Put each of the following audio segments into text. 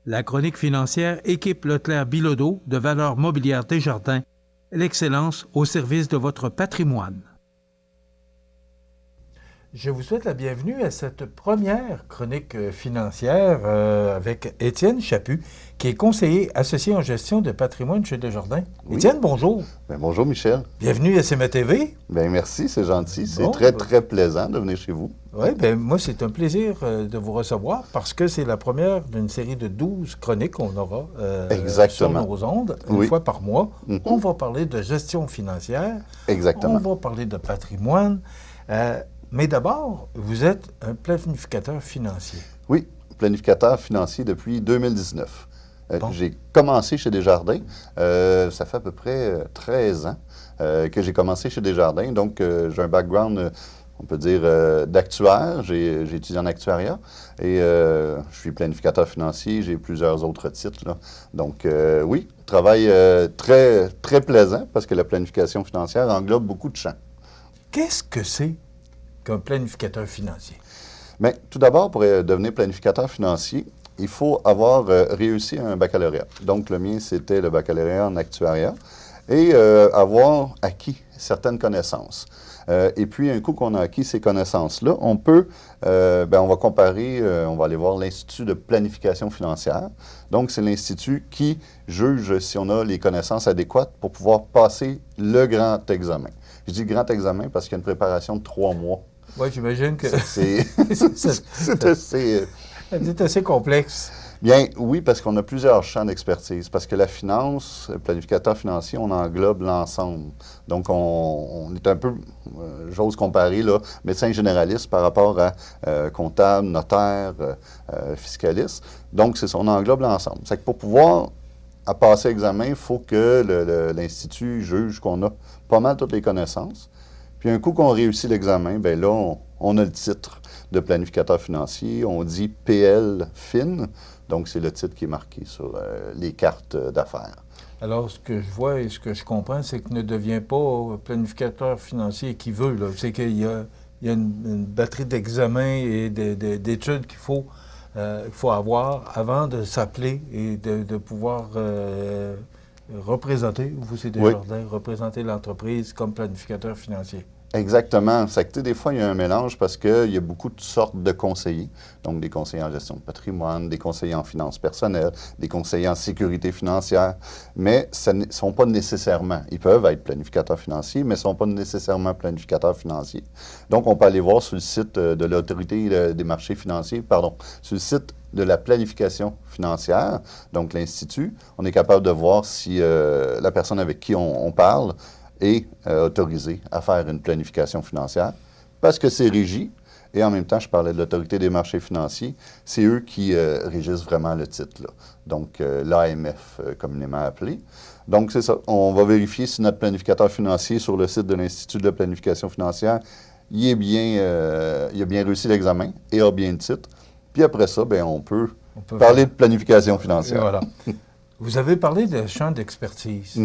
La chronique financière équipe Leclerc-Bilodeau de Valeurs mobilières Desjardins, l'excellence au service de votre patrimoine. Je vous souhaite la bienvenue à cette première chronique financière avec Étienne Chaput, qui est conseiller associé en gestion de patrimoine chez Desjardins. Oui. Étienne, bonjour. Bien, bonjour Michel. Bienvenue à CMA-TV. Bien, merci, c'est gentil. C'est très plaisant de venir chez vous. Oui, bien moi, c'est un plaisir de vous recevoir parce que c'est la première d'une série de 12 chroniques qu'on aura sur nos ondes, une fois par mois. On va parler de gestion financière. Exactement. On va parler de patrimoine. Mais d'abord, vous êtes un planificateur financier. Oui, planificateur financier depuis 2019. J'ai commencé chez Desjardins. Ça fait à peu près 13 ans que j'ai commencé chez Desjardins. Donc, j'ai un background, on peut dire, d'actuaire. J'ai étudié en actuariat et je suis planificateur financier. J'ai plusieurs autres titres, là. Donc, oui, travail très plaisant parce que la planification financière englobe beaucoup de champs. Qu'est-ce que c'est qu'un planificateur financier? Bien, tout d'abord, pour devenir planificateur financier, il faut avoir réussi un baccalauréat. Donc, le mien, c'était le baccalauréat en actuariat et avoir acquis certaines connaissances. Et puis, un coup qu'on a acquis ces connaissances-là, on peut, on va comparer, on va aller voir l'Institut de planification financière. Donc, c'est l'Institut qui juge si on a les connaissances adéquates pour pouvoir passer le grand examen. Je dis grand examen parce qu'il y a une préparation de 3 mois. Oui, j'imagine que c'est assez complexe. Bien, oui, parce qu'on a plusieurs champs d'expertise. Parce que la finance, le planificateur financier, on englobe l'ensemble. Donc, on est un peu, j'ose comparer, là, médecin généraliste par rapport à comptable, notaire, fiscaliste. Donc, c'est ça, on englobe l'ensemble. C'est que pour pouvoir passer l'examen, il faut que l'Institut juge qu'on a pas mal toutes les connaissances. Puis un coup qu'on réussit l'examen, bien là, on a le titre de planificateur financier. On dit PL Fin. Donc, c'est le titre qui est marqué sur les cartes d'affaires. Alors, ce que je vois et ce que je comprends, c'est qu'il ne devient pas planificateur financier qui veut. C'est qu'il y a une batterie d'examens et d'études qu'il faut avoir avant de s'appeler et de pouvoir représenter, vous c'est Desjardins, représenter l'entreprise comme planificateur financier. Exactement. C'est que, des fois, il y a un mélange parce qu'il y a beaucoup de sortes de conseillers. Donc, des conseillers en gestion de patrimoine, des conseillers en finances personnelles, des conseillers en sécurité financière. Mais ce ne sont pas nécessairement, ils peuvent être planificateurs financiers, mais ne sont pas nécessairement planificateurs financiers. Donc, on peut aller voir sur le site de l'Autorité des marchés financiers, sur le site de la planification financière, donc l'Institut, on est capable de voir si la personne avec qui on parle est autorisé à faire une planification financière parce que c'est régi. Et en même temps, je parlais de l'Autorité des marchés financiers. C'est eux qui régissent vraiment le titre, là. Donc, l'AMF, communément appelé. Donc, c'est ça. On va vérifier si notre planificateur financier sur le site de l'Institut de la planification financière, il a bien réussi l'examen et a bien le titre. Puis après ça, bien, on peut parler de planification financière. Voilà. Vous avez parlé de champs d'expertise.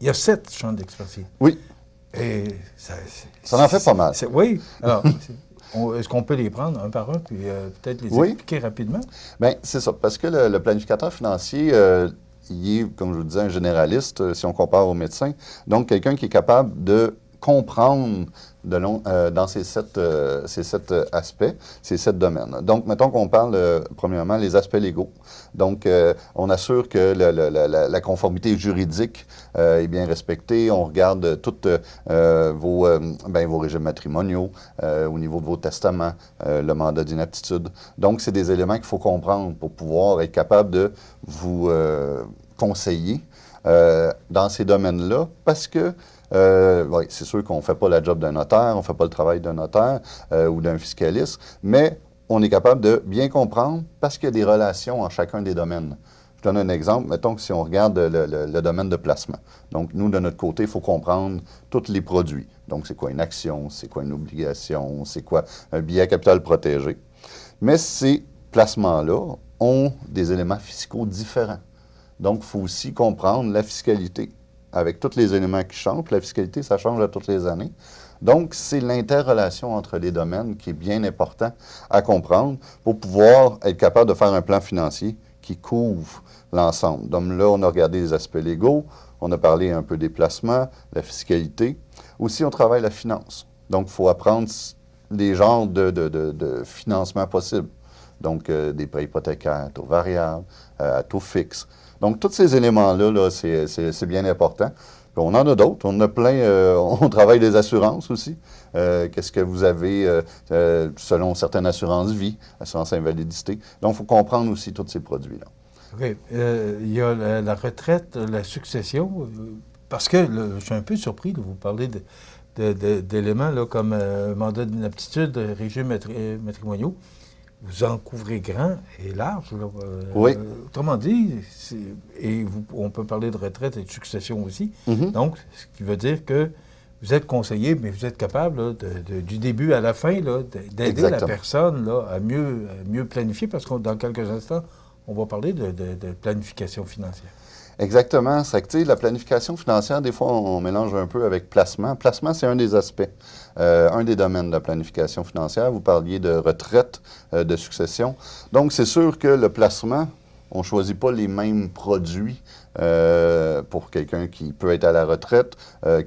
Il y a 7 champs d'expertise. Oui. Et ça en fait pas mal. Oui. Alors, est-ce qu'on peut les prendre un par un, puis peut-être les expliquer rapidement? Bien, c'est ça. Parce que le planificateur financier, il est, comme je vous disais, un généraliste, si on compare au médecin. Donc, quelqu'un qui est capable de comprendre dans ces 7 aspects, ces 7 domaines. Donc, mettons qu'on parle, premièrement, les aspects légaux. Donc, on assure que la conformité juridique est bien respectée. On regarde tous vos régimes matrimoniaux, au niveau de vos testaments, le mandat d'inaptitude. Donc, c'est des éléments qu'il faut comprendre pour pouvoir être capable de vous conseiller dans ces domaines-là, parce que oui, c'est sûr qu'on ne fait pas la job d'un notaire, on ne fait pas le travail d'un notaire ou d'un fiscaliste, mais on est capable de bien comprendre parce qu'il y a des relations en chacun des domaines. Je donne un exemple. Mettons que si on regarde le domaine de placement. Donc, nous, de notre côté, il faut comprendre tous les produits. Donc, c'est quoi une action, c'est quoi une obligation, c'est quoi un billet à capital protégé. Mais ces placements-là ont des éléments fiscaux différents. Donc, il faut aussi comprendre la fiscalité. Avec tous les éléments qui changent, la fiscalité, ça change à toutes les années. Donc, c'est l'interrelation entre les domaines qui est bien important à comprendre pour pouvoir être capable de faire un plan financier qui couvre l'ensemble. Donc là, on a regardé les aspects légaux, on a parlé un peu des placements, la fiscalité. Aussi, on travaille la finance. Donc, il faut apprendre les genres de financement possibles. Donc, des prêts hypothécaires à taux variable, à taux fixe. Donc, tous ces éléments-là, là, c'est bien important. Puis on en a d'autres. On a plein. On travaille des assurances aussi. Qu'est-ce que vous avez selon certaines assurances vie, assurance invalidité. Donc, il faut comprendre aussi tous ces produits-là. OK. Il y a la retraite, la succession. Parce que là, je suis un peu surpris de vous parler d'éléments là, comme mandat d'inaptitude, régime matrimoniaux. Vous en couvrez grand et large. Là. Oui. Autrement dit, on peut parler de retraite et de succession aussi. Mm-hmm. Donc, ce qui veut dire que vous êtes conseiller, mais vous êtes capable, là, du début à la fin, d'aider la personne là, à mieux planifier, parce que dans quelques instants, on va parler de planification financière. Exactement. C'est que, la planification financière, des fois, on mélange un peu avec placement. Placement, c'est un des aspects, un des domaines de la planification financière. Vous parliez de retraite, de succession. Donc, c'est sûr que le placement, on ne choisit pas les mêmes produits pour quelqu'un qui peut être à la retraite,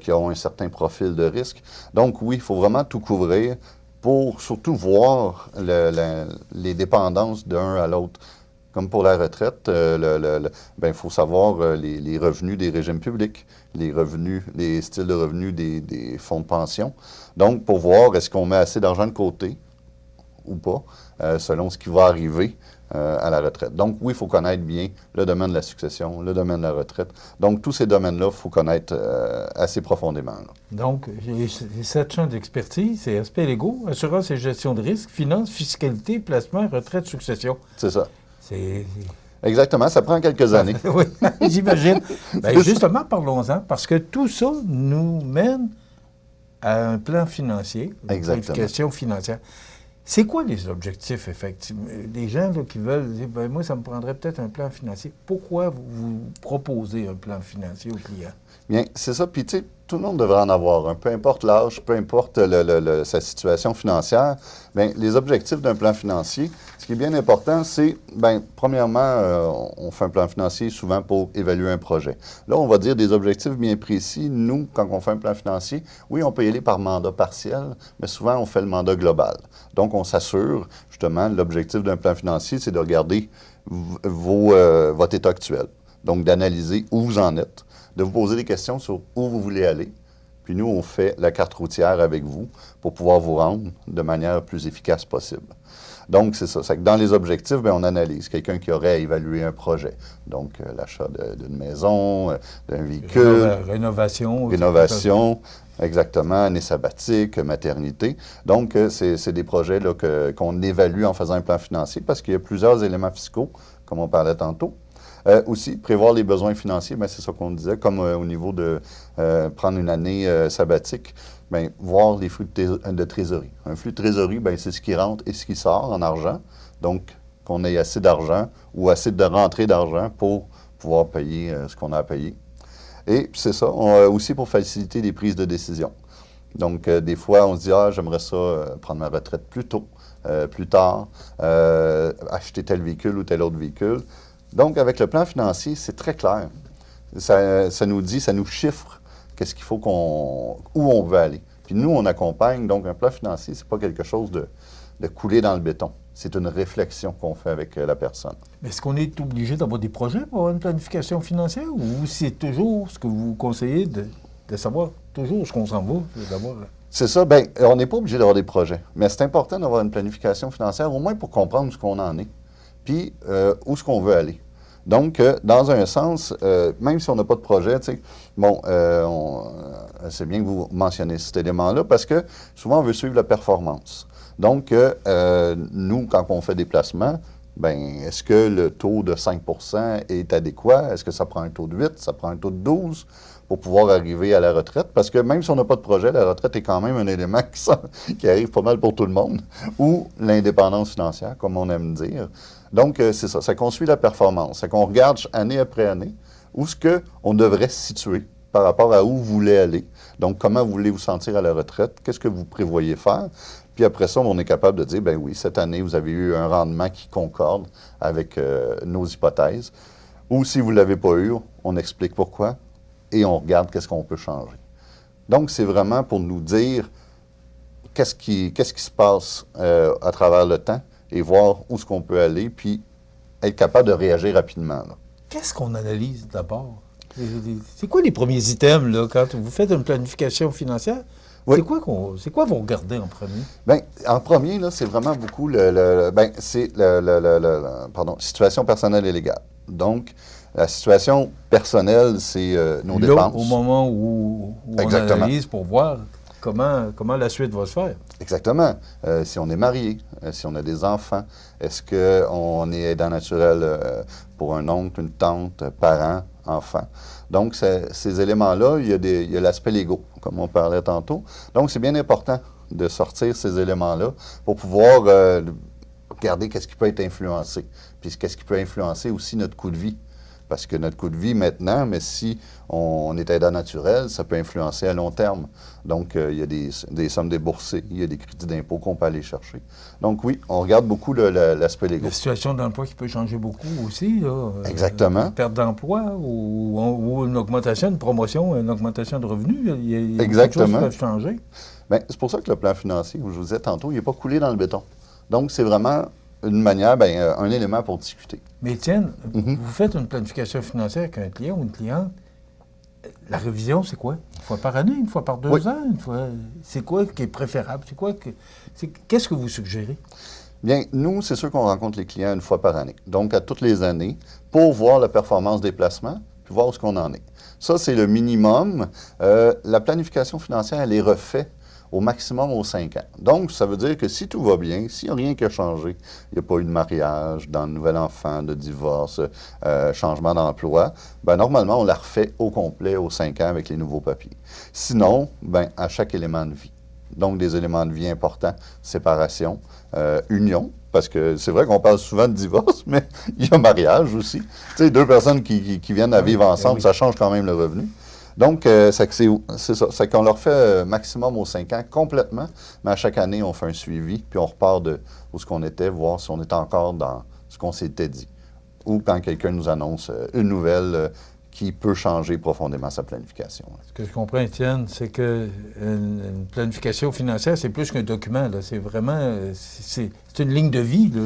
qui a un certain profil de risque. Donc, oui, il faut vraiment tout couvrir pour surtout voir les dépendances d'un à l'autre. Comme pour la retraite, il faut savoir les revenus des régimes publics, les styles de revenus des fonds de pension. Donc, pour voir est-ce qu'on met assez d'argent de côté ou pas, selon ce qui va arriver à la retraite. Donc, oui, il faut connaître bien le domaine de la succession, le domaine de la retraite. Donc, tous ces domaines-là, il faut connaître assez profondément. Là. Donc, j'ai 7 champs d'expertise, c'est aspects légaux, assurance et gestion de risque, finance, fiscalité, placement, retraite, succession. C'est ça. C'est... Exactement, ça prend quelques années. Oui, j'imagine. Bien, justement, parlons-en, parce que tout ça nous mène à un plan financier, une planification financière. C'est quoi les objectifs, effectivement? Les gens là, qui veulent dire, ben, moi, ça me prendrait peut-être un plan financier. Pourquoi vous proposez un plan financier aux clients? Bien, c'est ça. Puis, tu sais, tout le monde devrait en avoir un. Peu importe l'âge, peu importe sa situation financière, bien, les objectifs d'un plan financier, ce qui est bien important, c'est, bien, premièrement, on fait un plan financier souvent pour évaluer un projet. Là, on va dire des objectifs bien précis. Nous, quand on fait un plan financier, oui, on peut y aller par mandat partiel, mais souvent, on fait le mandat global. Donc, on s'assure, justement, l'objectif d'un plan financier, c'est de regarder votre état actuel. Donc, d'analyser où vous en êtes, de vous poser des questions sur où vous voulez aller. Puis nous, on fait la carte routière avec vous pour pouvoir vous rendre de manière la plus efficace possible. Donc, c'est ça. C'est que dans les objectifs, bien, on analyse quelqu'un qui aurait à évaluer un projet. Donc, l'achat d'une maison, d'un véhicule. Rénovation, exactement, année sabbatique, maternité. Donc, c'est des projets là, qu'on évalue en faisant un plan financier parce qu'il y a plusieurs éléments fiscaux, comme on parlait tantôt. Aussi, prévoir les besoins financiers, bien, c'est ça qu'on disait, comme au niveau de prendre une année sabbatique, bien, voir les flux de trésorerie. Un flux de trésorerie, bien, c'est ce qui rentre et ce qui sort en argent. Donc, qu'on ait assez d'argent ou assez de rentrée d'argent pour pouvoir payer ce qu'on a à payer. Et c'est ça, aussi pour faciliter les prises de décision. Donc, des fois, on se dit, j'aimerais ça prendre ma retraite plus tôt, plus tard, acheter tel véhicule ou tel autre véhicule. Donc, avec le plan financier, c'est très clair. Ça nous dit, ça nous chiffre qu'est-ce qu'il faut où on veut aller. Puis nous, on accompagne. Donc, un plan financier, c'est pas quelque chose de couler dans le béton. C'est une réflexion qu'on fait avec la personne. Est-ce qu'on est obligé d'avoir des projets pour avoir une planification financière ou c'est toujours ce que vous conseillez de savoir toujours ce qu'on s'en va d'abord? C'est ça. Bien, on n'est pas obligé d'avoir des projets. Mais c'est important d'avoir une planification financière, au moins pour comprendre ce qu'on en est. Puis où est-ce qu'on veut aller. Donc, dans un sens, même si on n'a pas de projet, tu sais, bon, c'est bien que vous mentionnez cet élément-là parce que souvent, on veut suivre la performance. Donc, nous, quand on fait des placements, bien, est-ce que le taux de 5 % est adéquat? Est-ce que ça prend un taux de 8, ça prend un taux de 12 pour pouvoir arriver à la retraite? Parce que même si on n'a pas de projet, la retraite est quand même un élément qui arrive pas mal pour tout le monde, ou l'indépendance financière, comme on aime dire. Donc, c'est ça, c'est qu'on suit la performance, c'est qu'on regarde année après année où est-ce qu'on devrait se situer par rapport à où vous voulez aller. Donc, comment vous voulez vous sentir à la retraite? Qu'est-ce que vous prévoyez faire? Puis après ça, on est capable de dire, ben oui, cette année, vous avez eu un rendement qui concorde avec nos hypothèses. Ou si vous ne l'avez pas eu, on explique pourquoi et on regarde qu'est-ce qu'on peut changer. Donc, c'est vraiment pour nous dire qu'est-ce qui se passe à travers le temps et voir où est-ce qu'on peut aller, puis être capable de réagir rapidement, là. Qu'est-ce qu'on analyse d'abord? C'est quoi les premiers items, là, quand vous faites une planification financière? Oui. C'est quoi vous regardez en premier? Bien, en premier, là, c'est vraiment beaucoup situation personnelle et légale. Donc, la situation personnelle, c'est nos Là, dépenses. au moment où on Exactement. analyse pour voir comment la suite va se faire. Exactement. Si on est marié, si on a des enfants, est-ce qu'on est aidant naturel pour un oncle, une tante, parent, enfant? Donc, ces éléments-là, il y a l'aspect légaux, comme on parlait tantôt. Donc, c'est bien important de sortir ces éléments-là pour pouvoir regarder qu'est-ce qui peut être influencé. Puis, qu'est-ce qui peut influencer aussi notre coût de vie. Parce que notre coût de vie maintenant, mais si on est aidant naturel, ça peut influencer à long terme. Donc, il y a des sommes déboursées, il y a des crédits d'impôt qu'on peut aller chercher. Donc, oui, on regarde beaucoup l'aspect légal. La situation d'emploi qui peut changer beaucoup aussi, là. Exactement. Une perte d'emploi ou une augmentation, une promotion, une augmentation de revenus. Il y a beaucoup de Exactement. choses qui peuvent changer. Bien, c'est pour ça que le plan financier, comme je vous disais tantôt, il n'est pas coulé dans le béton. Donc, c'est vraiment une manière, un élément pour discuter. Mais Étienne, vous faites une planification financière avec un client ou une cliente. La révision, c'est quoi? Une fois par année, une fois par 2 ans? C'est quoi qui est préférable? Qu'est-ce que vous suggérez? Bien, nous, c'est sûr qu'on rencontre les clients une fois par année. Donc, à toutes les années, pour voir la performance des placements, puis voir où est-ce qu'on en est. Ça, c'est le minimum. La planification financière, elle est refaite au maximum aux 5 ans. Donc, ça veut dire que si tout va bien, s'il n'y a rien qui a changé, il n'y a pas eu de mariage, d'un nouvel enfant, de divorce, changement d'emploi, bien, normalement, on la refait au complet aux 5 ans avec les nouveaux papiers. Sinon, bien, à chaque élément de vie. Donc, des éléments de vie importants, séparation, union, parce que c'est vrai qu'on parle souvent de divorce, mais il y a mariage aussi. Tu sais, 2 personnes qui viennent à vivre ensemble, ça change quand même le revenu. Donc, c'est ça. C'est qu'on leur fait maximum aux 5 ans complètement, mais à chaque année, on fait un suivi, puis on repart de où ce qu'on était, voir si on est encore dans ce qu'on s'était dit. Ou quand quelqu'un nous annonce une nouvelle qui peut changer profondément sa planification. Ce que je comprends, Étienne, c'est que une planification financière, c'est plus qu'un document. C'est vraiment c'est une ligne de vie, là.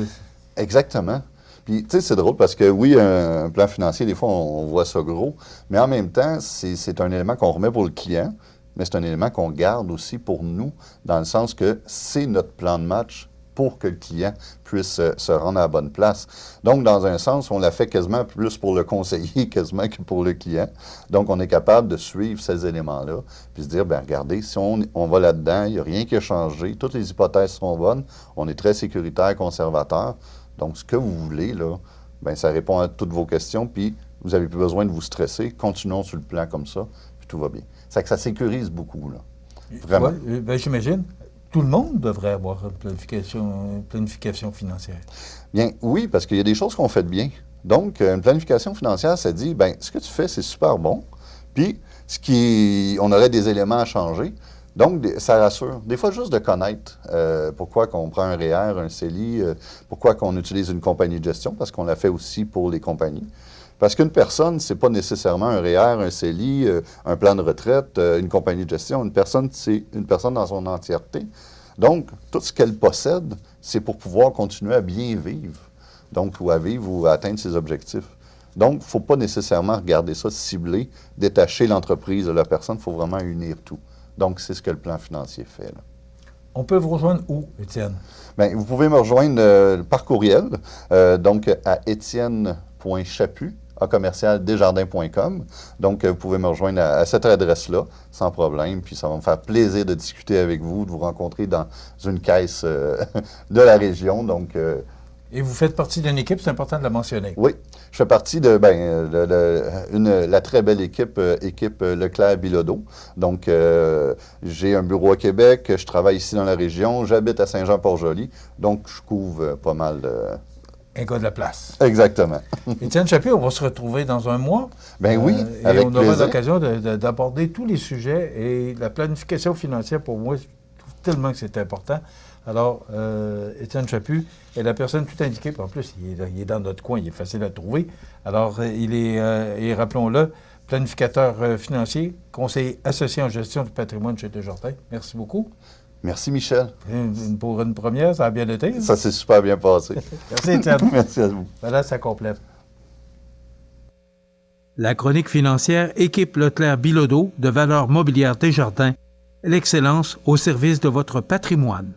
Exactement. Puis, tu sais, c'est drôle parce que oui, un plan financier, des fois, on voit ça gros, mais en même temps, c'est un élément qu'on remet pour le client, mais c'est un élément qu'on garde aussi pour nous, dans le sens que c'est notre plan de match pour que le client puisse se rendre à la bonne place. Donc, dans un sens, on l'a fait quasiment plus pour le conseiller quasiment que pour le client. Donc, on est capable de suivre ces éléments-là, puis se dire, bien, regardez, si on va là-dedans, il n'y a rien qui a changé, toutes les hypothèses sont bonnes, on est très sécuritaire, conservateur. Donc, ce que vous voulez, là, bien, ça répond à toutes vos questions, puis vous n'avez plus besoin de vous stresser. Continuons sur le plan comme ça, puis tout va bien. C'est que ça sécurise beaucoup, là. Vraiment. Ouais, ben, j'imagine. Tout le monde devrait avoir une planification financière. Bien, oui, parce qu'il y a des choses qu'on fait de bien. Donc, une planification financière, ça dit, bien, ce que tu fais, c'est super bon, puis on aurait des éléments à changer. Donc, ça rassure. Des fois, juste de connaître pourquoi qu'on prend un REER, un CELI, pourquoi qu'on utilise une compagnie de gestion, parce qu'on l'a fait aussi pour les compagnies. Parce qu'une personne, c'est pas nécessairement un REER, un CELI, un plan de retraite, une compagnie de gestion. Une personne, c'est une personne dans son entièreté. Donc, tout ce qu'elle possède, c'est pour pouvoir continuer à bien vivre. Donc, ou à vivre ou à atteindre ses objectifs. Donc, il ne faut pas nécessairement regarder ça ciblé, détacher l'entreprise de la personne, il faut vraiment unir tout. Donc, c'est ce que le plan financier fait, là. On peut vous rejoindre où, Étienne? Bien, vous pouvez me rejoindre par courriel, donc à etienne.chaput@desjardins.com. Donc, vous pouvez me rejoindre à cette adresse-là, sans problème, puis ça va me faire plaisir de discuter avec vous, de vous rencontrer dans une caisse de la région. Donc, et vous faites partie d'une équipe, c'est important de la mentionner. Oui, je fais partie de la très belle équipe Leclerc-Bilodeau. Donc, j'ai un bureau à Québec, je travaille ici dans la région, j'habite à Saint-Jean-Port-Joli, donc je couvre pas mal un gars de la place. Exactement. Étienne Chaput, on va se retrouver dans un mois. Ben oui, et avec on aura plaisir. l'occasion d'aborder tous les sujets. Et la planification financière, pour moi, je trouve tellement que c'est important. Alors, Étienne Chaput est la personne tout indiquée. Puis en plus, il est dans notre coin, il est facile à trouver. Alors, il est, et rappelons-le, planificateur financier, conseiller associé en gestion du patrimoine chez Desjardins. Merci beaucoup. Merci, Michel. Pour une première, ça a bien été. Ça s'est super bien passé. Merci, Étienne. Merci à vous. Voilà, ça complète. La chronique financière équipe Leclerc Bilodeau de Valeurs mobilières Desjardins, l'excellence au service de votre patrimoine.